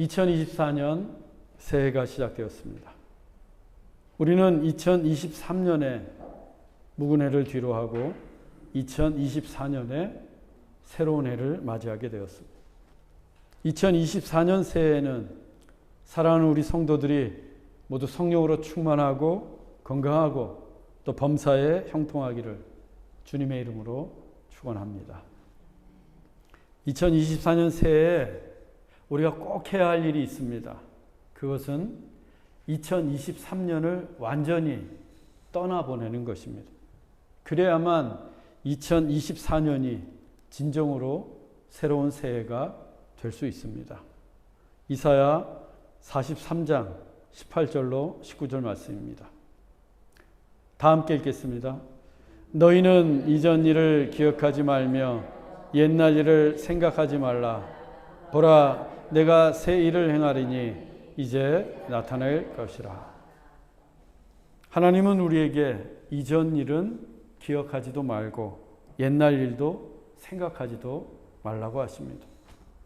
2024년 새해가 시작되었습니다. 우리는 2023년에 묵은 해를 뒤로하고 2024년에 새로운 해를 맞이하게 되었습니다. 2024년 새해에는 사랑하는 우리 성도들이 모두 성령으로 충만하고 건강하고 또 범사에 형통하기를 주님의 이름으로 축원합니다. 2024년 새해에 우리가 꼭 해야 할 일이 있습니다. 그것은 2023년을 완전히 떠나보내는 것입니다. 그래야만 2024년이 진정으로 새로운 새해가 될 수 있습니다. 이사야 43장 18절로 19절 말씀입니다. 다 함께 읽겠습니다. 너희는 이전 일을 기억하지 말며 옛날 일을 생각하지 말라. 보라, 내가 새 일을 행하리니 이제 나타날 것이라. 하나님은 우리에게 이전 일은 기억하지도 말고 옛날 일도 생각하지도 말라고 하십니다.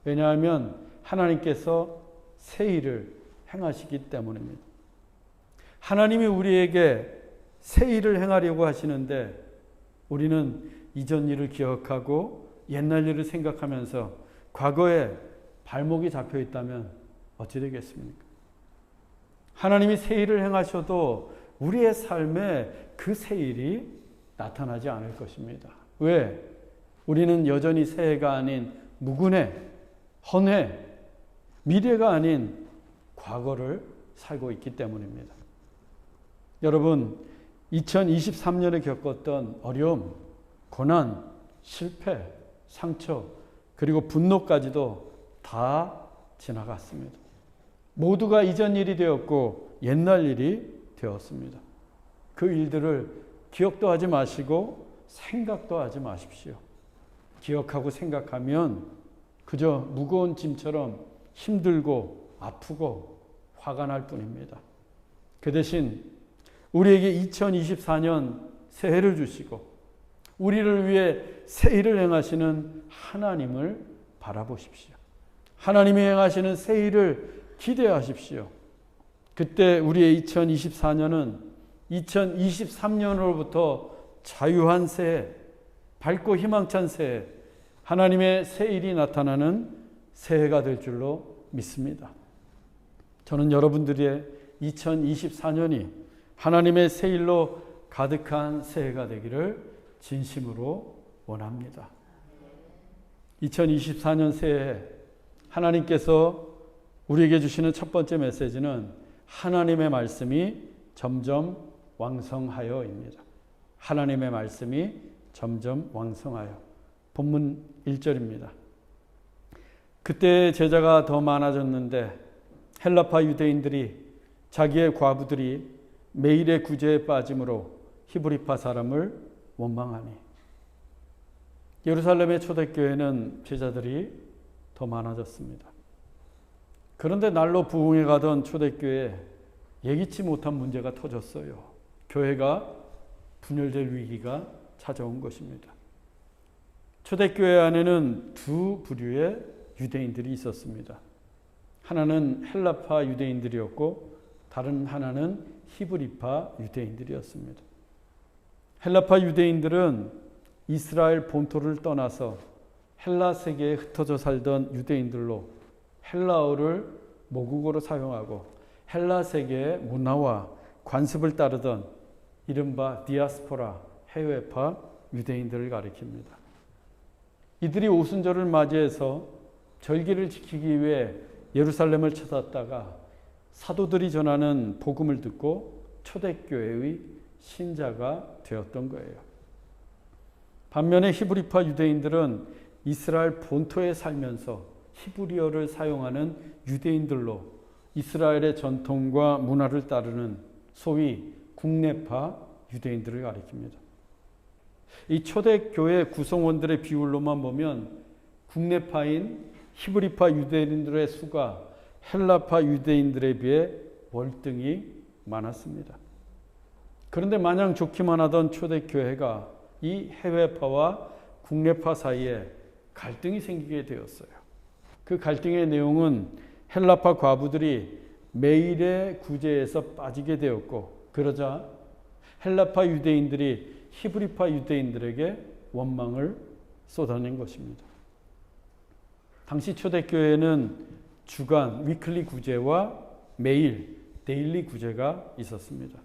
왜냐하면 하나님께서 새 일을 행하시기 때문입니다. 하나님이 우리에게 새 일을 행하려고 하시는데 우리는 이전 일을 기억하고 옛날 일을 생각하면서 과거에 발목이 잡혀 있다면 어찌 되겠습니까? 하나님이 새 일을 행하셔도 우리의 삶에 그 새 일이 나타나지 않을 것입니다. 왜? 우리는 여전히 새해가 아닌 묵은해, 헌해, 미래가 아닌 과거를 살고 있기 때문입니다. 여러분, 2023년에 겪었던 어려움, 고난, 실패, 상처, 그리고 분노까지도 다 지나갔습니다. 모두가 이전 일이 되었고 옛날 일이 되었습니다. 그 일들을 기억도 하지 마시고 생각도 하지 마십시오. 기억하고 생각하면 그저 무거운 짐처럼 힘들고 아프고 화가 날 뿐입니다. 그 대신 우리에게 2024년 새해를 주시고 우리를 위해 새 일을 행하시는 하나님을 바라보십시오. 하나님이 행하시는 새 일을 기대하십시오. 그때 우리의 2024년은 2023년으로부터 자유한 새해, 밝고 희망찬 새해, 하나님의 새 일이 나타나는 새해가 될 줄로 믿습니다. 저는 여러분들의 2024년이 하나님의 새 일로 가득한 새해가 되기를 진심으로 원합니다. 2024년 새해 하나님께서 우리에게 주시는 첫 번째 메시지는 하나님의 말씀이 점점 왕성하여입니다. 하나님의 말씀이 점점 왕성하여. 본문 1절입니다. 그때 제자가 더 많아졌는데 헬라파 유대인들이 자기의 과부들이 매일의 구제에 빠짐으로 히브리파 사람을 원망하니. 예루살렘의 초대교회는 제자들이 더 많아졌습니다. 그런데 날로 부흥해 가던 초대교회에 예기치 못한 문제가 터졌어요. 교회가 분열될 위기가 찾아온 것입니다. 초대교회 안에는 두 부류의 유대인들이 있었습니다. 하나는 헬라파 유대인들이었고 다른 하나는 히브리파 유대인들이었습니다. 헬라파 유대인들은 이스라엘 본토를 떠나서 헬라 세계에 흩어져 살던 유대인들로 헬라어를 모국어로 사용하고 헬라 세계의 문화와 관습을 따르던 이른바 디아스포라 해외파 유대인들을 가리킵니다. 이들이 오순절을 맞이해서 절기를 지키기 위해 예루살렘을 찾았다가 사도들이 전하는 복음을 듣고 초대교회의 신자가 되었던 거예요. 반면에 히브리파 유대인들은 이스라엘 본토에 살면서 히브리어를 사용하는 유대인들로 이스라엘의 전통과 문화를 따르는 소위 국내파 유대인들을 가리킵니다. 이 초대교회 구성원들의 비율로만 보면 국내파인 히브리파 유대인들의 수가 헬라파 유대인들에 비해 월등히 많았습니다. 그런데 마냥 좋기만 하던 초대교회가 이 해외파와 국내파 사이에 갈등이 생기게 되었어요. 그 갈등의 내용은 헬라파 과부들이 매일의 구제에서 빠지게 되었고, 그러자 헬라파 유대인들이 히브리파 유대인들에게 원망을 쏟아낸 것입니다. 당시 초대교회는 주간 위클리 구제와 매일 데일리 구제가 있었습니다.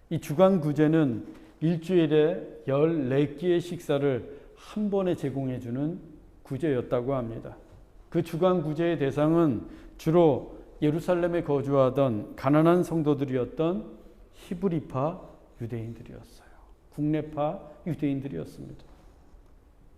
이 주간 구제는 일주일에 14끼의 식사를 한 번에 제공해 주는 구제였다고 합니다. 그 주간 구제의 대상은 주로 예루살렘에 거주하던 가난한 성도들이었던 히브리파 유대인들이었어요. 국내파 유대인들이었습니다.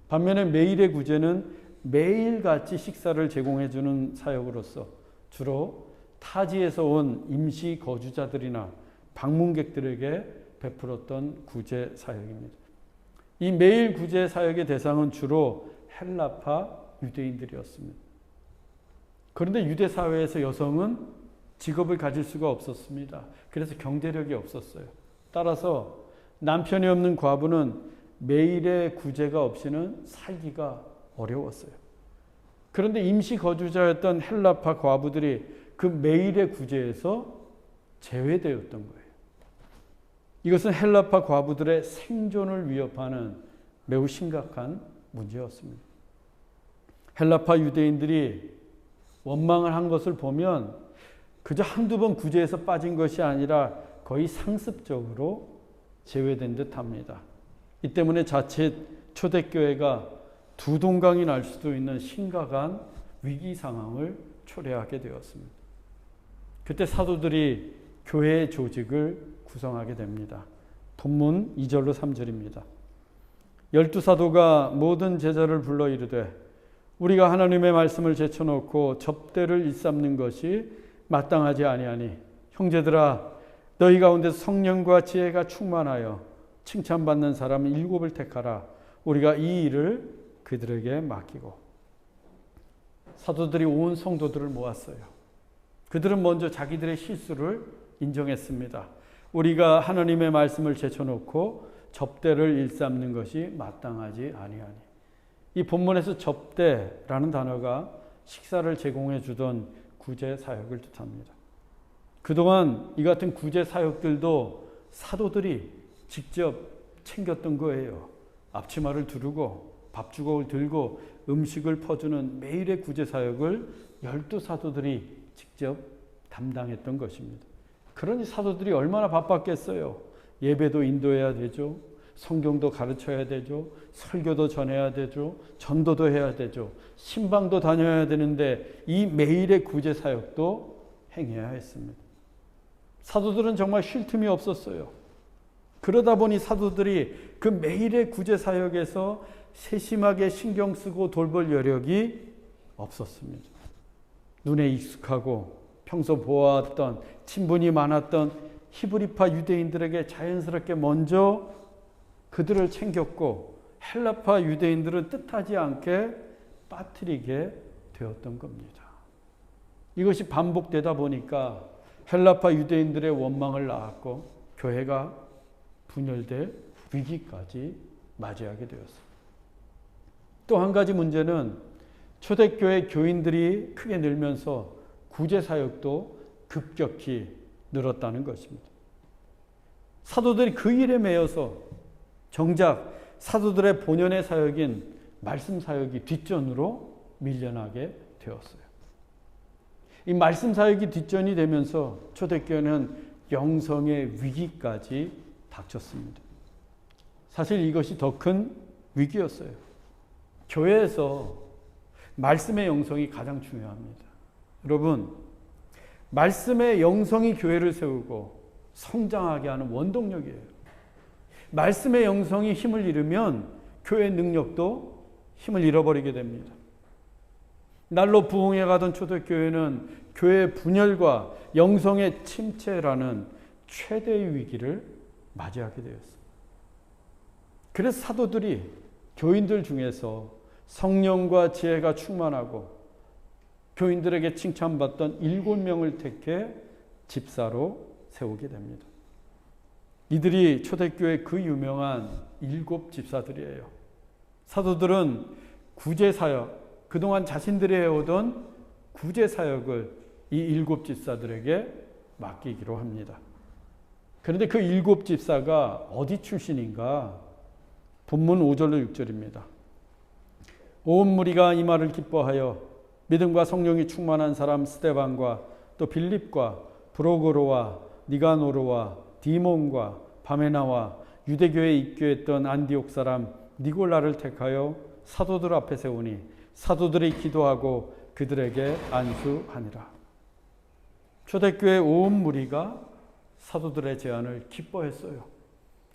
반면에 매일의 구제는 매일같이 식사를 제공해 주는 사역으로서 주로 타지에서 온 임시 거주자들이나 방문객들에게 베풀었던 구제 사역입니다. 이 매일 구제 사역의 대상은 주로 헬라파 유대인들이었습니다. 그런데 유대 사회에서 여성은 직업을 가질 수가 없었습니다. 그래서 경제력이 없었어요. 따라서 남편이 없는 과부는 매일의 구제가 없이는 살기가 어려웠어요. 그런데 임시 거주자였던 헬라파 과부들이 그 매일의 구제에서 제외되었던 거예요. 이것은 헬라파 과부들의 생존을 위협하는 매우 심각한 문제였습니다. 헬라파 유대인들이 원망을 한 것을 보면 그저 한두 번 구제에서 빠진 것이 아니라 거의 상습적으로 제외된 듯합니다. 이 때문에 자칫 초대교회가 두 동강이 날 수도 있는 심각한 위기 상황을 초래하게 되었습니다. 그때 사도들이 교회의 조직을 구성하게 됩니다. 본문 2절로 3절입니다. 12사도가 모든 제자를 불러 이르되 우리가 하나님의 말씀을 제쳐놓고 접대를 일삼는 것이 마땅하지 아니하니 형제들아 너희 가운데 성령과 지혜가 충만하여 칭찬받는 사람 7을 택하라. 우리가 이 일을 그들에게 맡기고. 사도들이 온 성도들을 모았어요. 그들은 먼저 자기들의 실수를 인정했습니다. 우리가 하나님의 말씀을 제쳐놓고 접대를 일삼는 것이 마땅하지 아니하니. 이 본문에서 접대라는 단어가 식사를 제공해 주던 구제 사역을 뜻합니다. 그동안 이 같은 구제 사역들도 사도들이 직접 챙겼던 거예요. 앞치마를 두르고 밥주걱을 들고 음식을 퍼주는 매일의 구제 사역을 12사도들이 직접 담당했던 것입니다. 그러니 사도들이 얼마나 바빴겠어요. 예배도 인도해야 되죠. 성경도 가르쳐야 되죠. 설교도 전해야 되죠. 전도도 해야 되죠. 신방도 다녀야 되는데 이 매일의 구제 사역도 행해야 했습니다. 사도들은 정말 쉴 틈이 없었어요. 그러다 보니 사도들이 그 매일의 구제 사역에서 세심하게 신경 쓰고 돌볼 여력이 없었습니다. 눈에 익숙하고 평소 보아왔던 친분이 많았던 히브리파 유대인들에게 자연스럽게 먼저 그들을 챙겼고 헬라파 유대인들은 뜻하지 않게 빠뜨리게 되었던 겁니다. 이것이 반복되다 보니까 헬라파 유대인들의 원망을 낳았고 교회가 분열될 위기까지 맞이하게 되었습니다. 또 한 가지 문제는 초대교회 교인들이 크게 늘면서 구제 사역도 급격히 늘었다는 것입니다. 사도들이 그 일에 매여서 정작 사도들의 본연의 사역인 말씀 사역이 뒷전으로 밀려나게 되었어요. 이 말씀 사역이 뒷전이 되면서 초대교회는 영성의 위기까지 닥쳤습니다. 사실 이것이 더 큰 위기였어요. 교회에서 말씀의 영성이 가장 중요합니다. 여러분, 말씀의 영성이 교회를 세우고 성장하게 하는 원동력이에요. 말씀의 영성이 힘을 잃으면 교회 능력도 힘을 잃어버리게 됩니다. 날로 부흥해 가던 초대교회는 교회 분열과 영성의 침체라는 최대의 위기를 맞이하게 되었습니다. 그래서 사도들이 교인들 중에서 성령과 지혜가 충만하고 교인들에게 칭찬받던 7명을 택해 집사로 세우게 됩니다. 이들이 초대교회 그 유명한 7 집사들이에요. 사도들은 구제사역, 그동안 자신들이 해오던 구제 사역을 이 7 집사들에게 맡기기로 합니다. 그런데 그 7 집사가 어디 출신인가? 본문 5절로 6절입니다. 온 무리가 이 말을 기뻐하여 믿음과 성령이 충만한 사람 스데반과 또 빌립과 브로고로와 니가노르와 디몬과 바메나와 유대교에 입교했던 안디옥 사람 니골라를 택하여 사도들 앞에 세우니 사도들이 기도하고 그들에게 안수하니라. 초대교회 온 무리가 사도들의 제안을 기뻐했어요.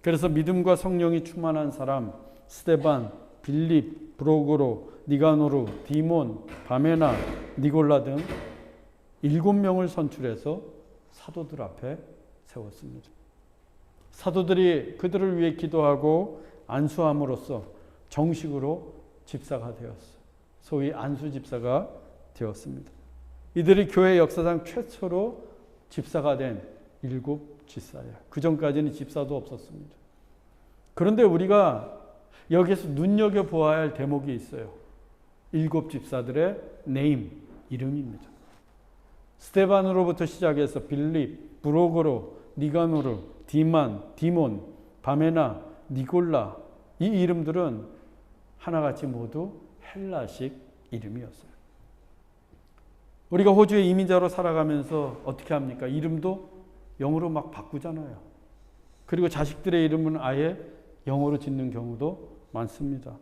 그래서 믿음과 성령이 충만한 사람 스데반, 빌립, 브로고로, 니가노르, 디몬, 바메나, 니골라 등 7명을 선출해서 사도들 앞에 세웠습니다. 사도들이 그들을 위해 기도하고 안수함으로써 정식으로 집사가 되었어요. 소위 안수 집사가 되었습니다. 이들이 교회 역사상 최초로 집사가 된 7 집사예요. 그 전까지는 집사도 없었습니다. 그런데 우리가 여기서 눈여겨보아야 할 대목이 있어요. 7 집사들의 네임, 이름입니다. 스데반으로부터 시작해서 빌립, 브로고로, 니가노르, 디몬, 바메나, 니골라, 이 이름들은 하나같이 모두 헬라식 이름이었어요. 우리가 호주에 이민자로 살아가면서 어떻게 합니까? 이름도 영어로 막 바꾸잖아요. 그리고 자식들의 이름은 아예 영어로 짓는 경우도 많습니다.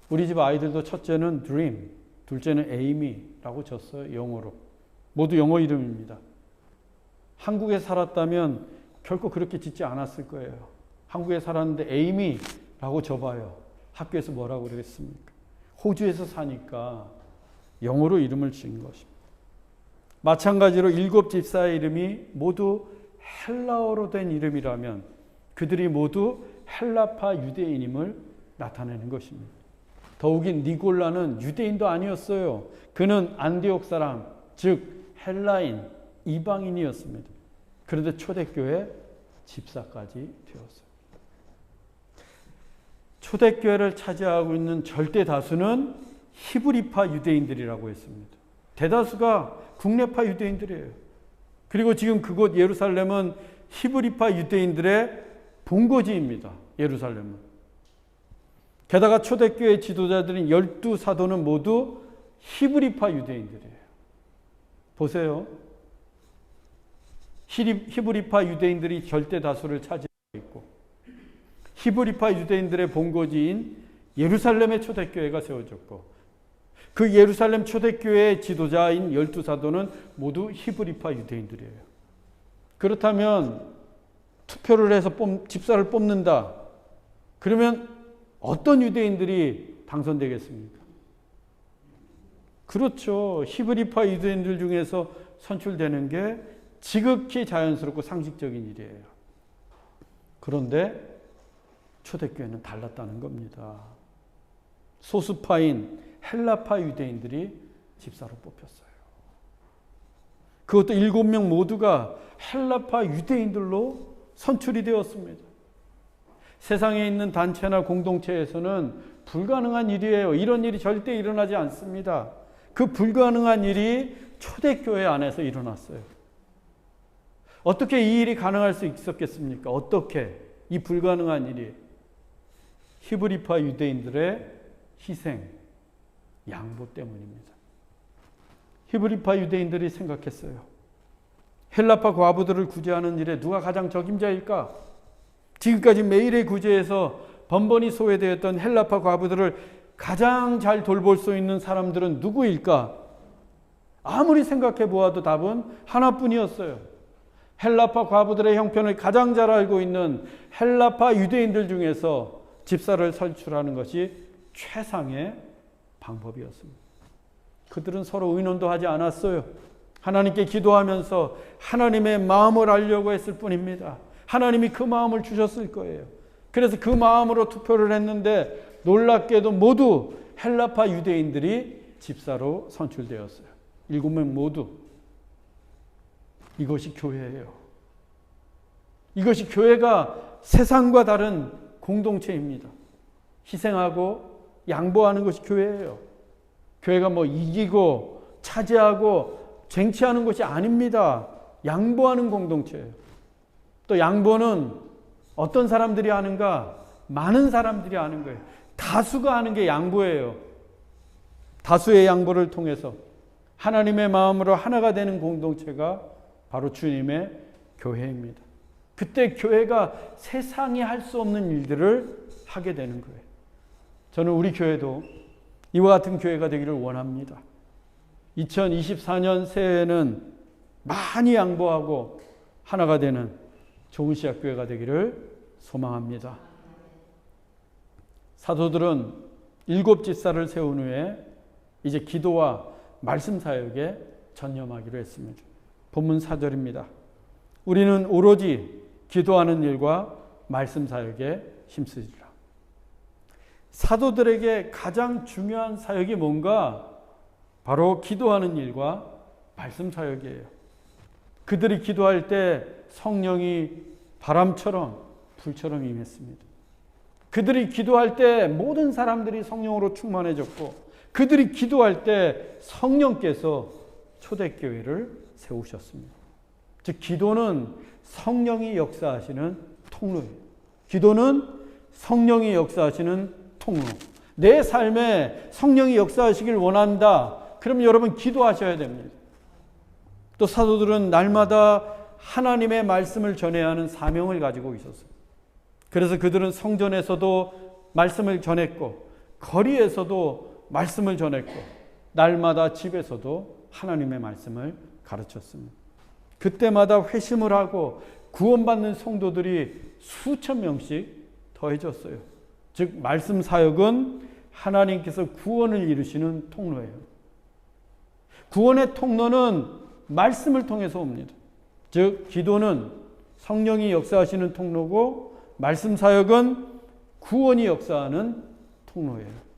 우리 집 아이들도 첫째는 드림, 둘째는 에이미라고 졌어요. 영어로. 모두 영어 이름입니다. 한국에 살았다면 결코 그렇게 짓지 않았을 거예요. 한국에 살았는데 에이미라고 줘봐요. 학교에서 뭐라고 그러겠습니까? 호주에서 사니까 영어로 이름을 지은 것입니다. 마찬가지로 7 집사의 이름이 모두 헬라어로 된 이름이라면 그들이 모두 헬라파 유대인임을 나타내는 것입니다. 더욱이 니골라는 유대인도 아니었어요. 그는 안디옥 사람, 즉 헬라인, 이방인이었습니다. 그런데 초대교회 집사까지 되었어요. 초대교회를 차지하고 있는 절대 다수는 히브리파 유대인들이라고 했습니다. 대다수가 국내파 유대인들이에요. 그리고 지금 그곳 예루살렘은 히브리파 유대인들의 본거지입니다. 예루살렘은. 게다가 초대교회 지도자들인 12 사도는 모두 히브리파 유대인들이에요. 보세요. 히브리파 유대인들이 절대 다수를 차지하고 있고 히브리파 유대인들의 본거지인 예루살렘의 초대교회가 세워졌고 그 예루살렘 초대교회의 지도자인 12 사도는 모두 히브리파 유대인들이에요. 그렇다면 투표를 해서 집사를 뽑는다. 그러면 어떤 유대인들이 당선되겠습니까? 그렇죠. 히브리파 유대인들 중에서 선출되는 게 지극히 자연스럽고 상식적인 일이에요. 그런데 초대교회는 달랐다는 겁니다. 소수파인 헬라파 유대인들이 집사로 뽑혔어요. 그것도 7명 모두가 헬라파 유대인들로 선출이 되었습니다. 세상에 있는 단체나 공동체에서는 불가능한 일이에요. 이런 일이 절대 일어나지 않습니다. 그 불가능한 일이 초대교회 안에서 일어났어요. 어떻게 이 일이 가능할 수 있었겠습니까? 어떻게 이 불가능한 일이 히브리파 유대인들의 희생, 양보 때문입니다. 히브리파 유대인들이 생각했어요. 헬라파 과부들을 구제하는 일에 누가 가장 적임자일까? 지금까지 매일의 구제에서 번번이 소외되었던 헬라파 과부들을 가장 잘 돌볼 수 있는 사람들은 누구일까? 아무리 생각해 보아도 답은 하나뿐이었어요. 헬라파 과부들의 형편을 가장 잘 알고 있는 헬라파 유대인들 중에서 집사를 선출하는 것이 최상의 방법이었습니다. 그들은 서로 의논도 하지 않았어요. 하나님께 기도하면서 하나님의 마음을 알려고 했을 뿐입니다. 하나님이 그 마음을 주셨을 거예요. 그래서 그 마음으로 투표를 했는데 놀랍게도 모두 헬라파 유대인들이 집사로 선출되었어요. 7명 모두. 이것이 교회예요. 이것이 교회가 세상과 다른 공동체입니다. 희생하고 양보하는 것이 교회예요. 교회가 뭐 이기고 차지하고 쟁취하는 것이 아닙니다. 양보하는 공동체예요. 또 양보는 어떤 사람들이 하는가? 많은 사람들이 하는 거예요. 다수가 하는 게 양보예요. 다수의 양보를 통해서 하나님의 마음으로 하나가 되는 공동체가 바로 주님의 교회입니다. 그때 교회가 세상이 할 수 없는 일들을 하게 되는 거예요. 저는 우리 교회도 이와 같은 교회가 되기를 원합니다. 2024년 새해에는 많이 양보하고 하나가 되는 좋은 씨앗교회가 되기를 소망합니다. 사도들은 7 집사를 세운 후에 이제 기도와 말씀 사역에 전념하기로 했습니다. 본문 4절입니다. 우리는 오로지 기도하는 일과 말씀 사역에 힘쓰리라. 사도들에게 가장 중요한 사역이 뭔가? 바로 기도하는 일과 말씀 사역이에요. 그들이 기도할 때 성령이 바람처럼 불처럼 임했습니다. 그들이 기도할 때 모든 사람들이 성령으로 충만해졌고, 그들이 기도할 때 성령께서 초대교회를 세우셨습니다. 즉 기도는 성령이 역사하시는 통로예요. 기도는 성령이 역사하시는 통로. 내 삶에 성령이 역사하시길 원한다. 그럼 여러분 기도하셔야 됩니다. 또 사도들은 날마다 하나님의 말씀을 전해야 하는 사명을 가지고 있었어요. 그래서 그들은 성전에서도 말씀을 전했고, 거리에서도 말씀을 전했고, 날마다 집에서도 하나님의 말씀을 가르쳤습니다. 그때마다 회심을 하고 구원받는 성도들이 수천 명씩 더해졌어요. 즉 말씀 사역은 하나님께서 구원을 이루시는 통로예요. 구원의 통로는 말씀을 통해서 옵니다. 즉 기도는 성령이 역사하시는 통로고, 말씀 사역은 구원이 역사하는 통로예요.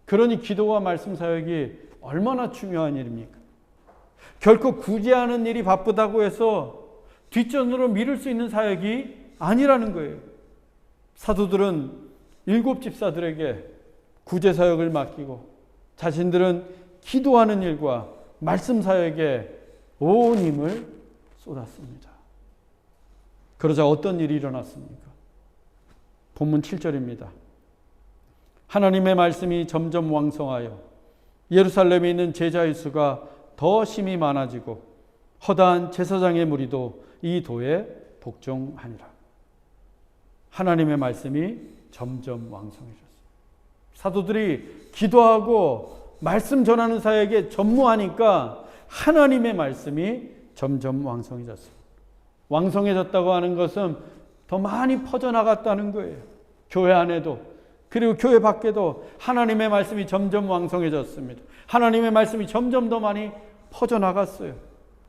그러니 기도와 말씀 사역이 얼마나 중요한 일입니까? 결코 구제하는 일이 바쁘다고 해서 뒷전으로 미룰 수 있는 사역이 아니라는 거예요. 사도들은 7 집사들에게 구제 사역을 맡기고 자신들은 기도하는 일과 말씀 사역에 온 힘을 쏟았습니다. 그러자 어떤 일이 일어났습니까? 본문 7절입니다. 하나님의 말씀이 점점 왕성하여 예루살렘에 있는 제자의 수가 더 심히 많아지고 허다한 제사장의 무리도 이 도에 복종하니라. 하나님의 말씀이 점점 왕성해졌어요. 사도들이 기도하고 말씀 전하는 사역에 전무하니까 하나님의 말씀이 점점 왕성해졌어요. 왕성해졌다고 하는 것은 더 많이 퍼져나갔다는 거예요. 교회 안에도, 그리고 교회 밖에도 하나님의 말씀이 점점 왕성해졌습니다. 하나님의 말씀이 점점 더 많이 퍼져나갔어요.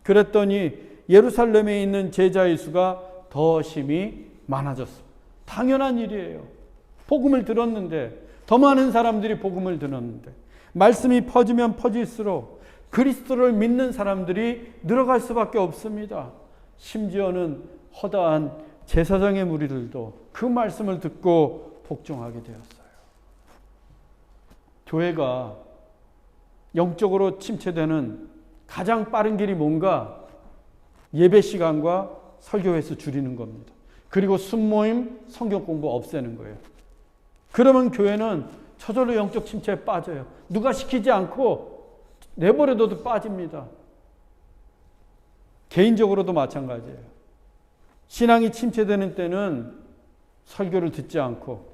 그랬더니 예루살렘에 있는 제자의 수가 더 심히 많아졌어요. 당연한 일이에요. 복음을 들었는데, 더 많은 사람들이 복음을 들었는데, 말씀이 퍼지면 퍼질수록 그리스도를 믿는 사람들이 늘어갈 수밖에 없습니다. 심지어는 허다한 제사장의 무리들도 그 말씀을 듣고 복종하게 되었어요. 교회가 영적으로 침체되는 가장 빠른 길이 뭔가? 예배 시간과 설교 횟수 줄이는 겁니다. 그리고 순모임, 성경 공부 없애는 거예요. 그러면 교회는 저절로 영적 침체에 빠져요. 누가 시키지 않고 내버려둬도 빠집니다. 개인적으로도 마찬가지예요. 신앙이 침체되는 때는 설교를 듣지 않고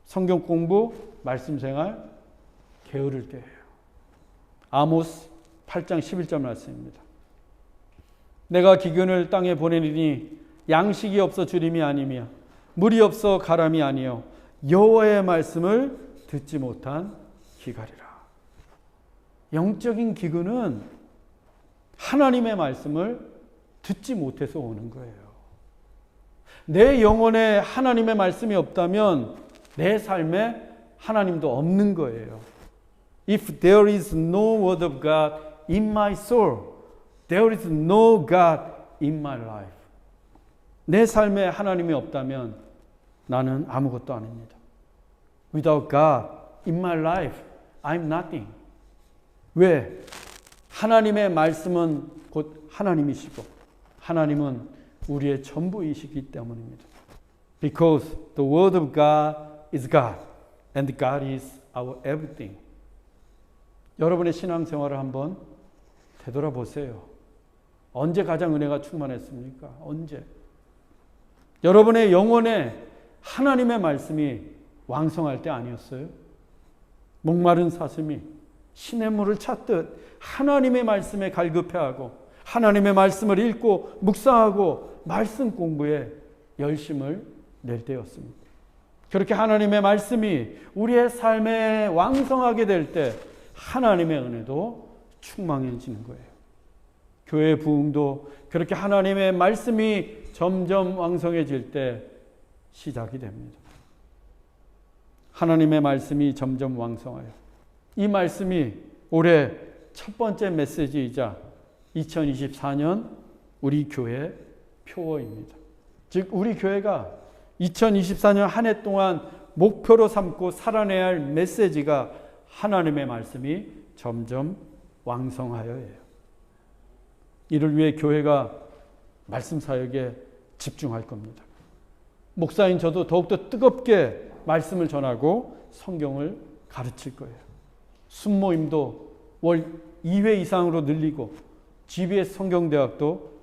성경 공부, 말씀 생활 게으를 때예요. 아모스 8장 11절 말씀입니다. 내가 기근을 땅에 보내리니 양식이 없어 주림이 아니며 물이 없어 가람이 아니요 여호와의 말씀을 듣지 못한 기갈이라. 영적인 기근은 하나님의 말씀을 듣지 못해서 오는 거예요. 내 영혼에 하나님의 말씀이 없다면 내 삶에 하나님도 없는 거예요. If there is no word of God in my soul, there is no God in my life. 내 삶에 하나님이 없다면 나는 아무것도 아닙니다. Without God in my life, I'm nothing. 왜? 하나님의 말씀은 곧 하나님이시고 하나님은 우리의 전부이시기 때문입니다. Because the word of God is God and God is our everything. 여러분의 신앙생활을 한번 되돌아보세요. 언제 가장 은혜가 충만했습니까? 언제? 여러분의 영혼에 하나님의 말씀이 왕성할 때 아니었어요? 목마른 사슴이 신의 물을 찾듯 하나님의 말씀에 갈급해하고 하나님의 말씀을 읽고 묵상하고 말씀 공부에 열심을 낼 때였습니다. 그렇게 하나님의 말씀이 우리의 삶에 왕성하게 될 때 하나님의 은혜도 충만해지는 거예요. 교회 부흥도 그렇게 하나님의 말씀이 점점 왕성해질 때 시작이 됩니다. 하나님의 말씀이 점점 왕성하여 이 말씀이 올해 첫 번째 메시지이자 2024년 우리 교회 표어입니다. 즉 우리 교회가 2024년 한 해 동안 목표로 삼고 살아내야 할 메시지가 하나님의 말씀이 점점 왕성하여예요. 이를 위해 교회가 말씀 사역에 집중할 겁니다. 목사인 저도 더욱더 뜨겁게 말씀을 전하고 성경을 가르칠 거예요. 순모임도 월 2회 이상으로 늘리고 GBS 성경대학도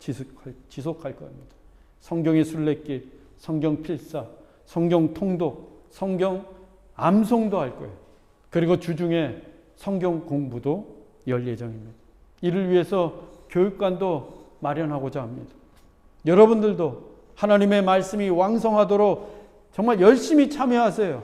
지속할 겁니다. 성경의 순례길, 성경 필사, 성경 통독, 성경 암송도 할 거예요. 그리고 주중에 성경 공부도 열 예정입니다. 이를 위해서 교육관도 마련하고자 합니다. 여러분들도 하나님의 말씀이 왕성하도록 정말 열심히 참여하세요.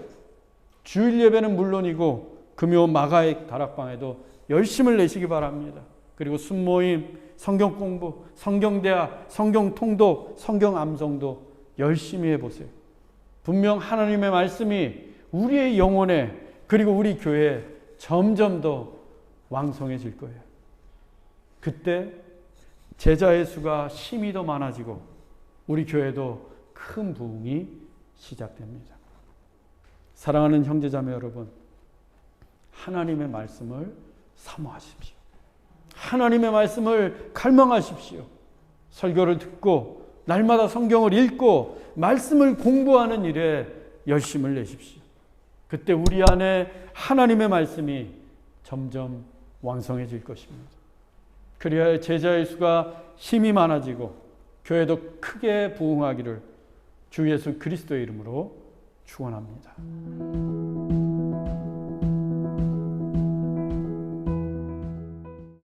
주일 예배는 물론이고 금요 마가의 다락방에도 열심을 내시기 바랍니다. 그리고 순모임, 성경 공부, 성경대화, 성경 통독, 성경 암송도 열심히 해보세요. 분명 하나님의 말씀이 우리의 영혼에 그리고 우리 교회에 점점 더 왕성해질 거예요. 그때 제자의 수가 심히 더 많아지고 우리 교회도 큰 부흥이 시작됩니다. 사랑하는 형제자매 여러분, 하나님의 말씀을 사모하십시오. 하나님의 말씀을 갈망하십시오. 설교를 듣고 날마다 성경을 읽고 말씀을 공부하는 일에 열심을 내십시오. 그때 우리 안에 하나님의 말씀이 점점 왕성해질 것입니다. 그래야 제자의 수가 힘이 많아지고 교회도 크게 부흥하기를 주 예수 그리스도의 이름으로 축원합니다.